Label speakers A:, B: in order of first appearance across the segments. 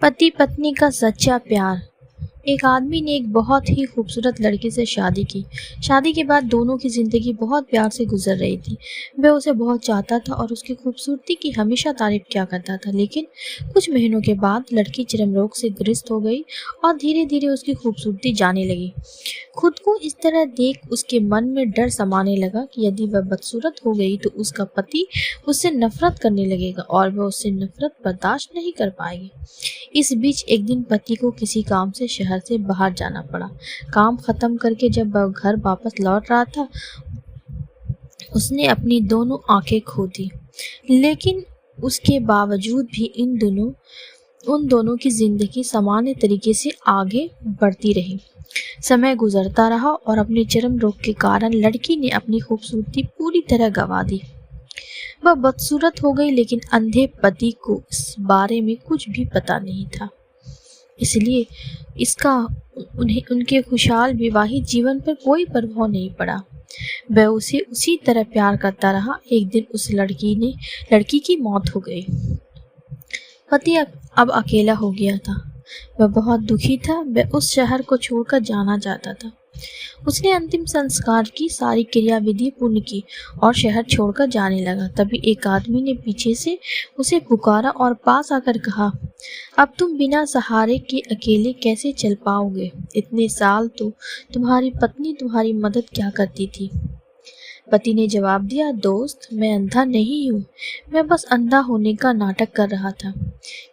A: पति पत्नी का सच्चा प्यार। एक आदमी ने एक बहुत ही खूबसूरत लड़की से शादी की। शादी के बाद दोनों की ज़िंदगी बहुत प्यार से गुजर रही थी। वह उसे बहुत चाहता था और उसकी खूबसूरती की हमेशा तारीफ किया करता था। लेकिन कुछ महीनों के बाद लड़की चर्म रोग से ग्रस्त हो गई और धीरे धीरे उसकी खूबसूरती जाने लगी। खुद को इस तरह देख उसके मन में डर समाने लगा कि यदि वह बदसूरत हो गई तो उसका पति उससे नफरत करने लगेगा और वह उससे नफरत बर्दाश्त नहीं कर पाएगी। इस बीच एक दिन पति को किसी काम से शहर से बाहर जाना पड़ा। काम खत्म करके जब वह घर वापस लौट रहा था, उसने अपनी दोनों आंखें खो दी। लेकिन उसके बावजूद भी उन दोनों की जिंदगी सामान्य तरीके से आगे बढ़ती रही। समय गुजरता रहा और अपने चर्म रोग के कारण लड़की ने अपनी खूबसूरती पूरी तरह गंवा दी। वह बदसूरत हो गई, लेकिन अंधे पति को इस बारे में कुछ भी पता नहीं था। इसलिए उनके खुशहाल विवाहित जीवन पर कोई प्रभाव नहीं पड़ा। वह उसे उसी तरह प्यार करता रहा। एक दिन उस लड़की की मौत हो गई। पति अब अकेला हो गया था। वह बहुत दुखी था। वह उस शहर को छोड़कर जाना चाहता था। उसने अंतिम संस्कार की सारी क्रियाविधि पूर्ण की और शहर छोड़कर जाने लगा। तभी एक आदमी ने पीछे से उसे पुकारा और पास आकर कहा, अब तुम बिना सहारे के अकेले कैसे चल पाओगे? इतने साल तो तुम्हारी पत्नी तुम्हारी मदद क्या करती थी? पति ने जवाब दिया, दोस्त, मैं अंधा नहीं हूँ। मैं बस अंधा होने का नाटक कर रहा था,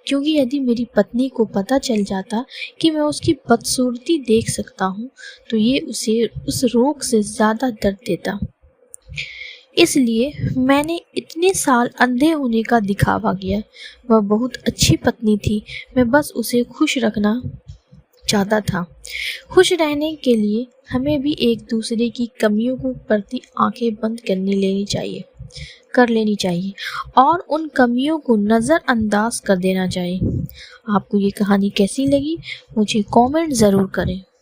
A: क्योंकि यदि मेरी पत्नी को पता चल जाता कि मैं उसकी बदसूरती देख सकता हूँ तो ये उसे उस रोग से ज़्यादा दर्द देता। इसलिए मैंने इतने साल अंधे होने का दिखावा किया। वह बहुत अच्छी पत्नी थी। मैं बस उसे खुश रखना चाहता था। खुश रहने के लिए हमें भी एक दूसरे की कमियों को प्रति आंखें बंद कर लेनी चाहिए और उन कमियों को नज़रअंदाज कर देना चाहिए। आपको ये कहानी कैसी लगी? मुझे कमेंट ज़रूर करें।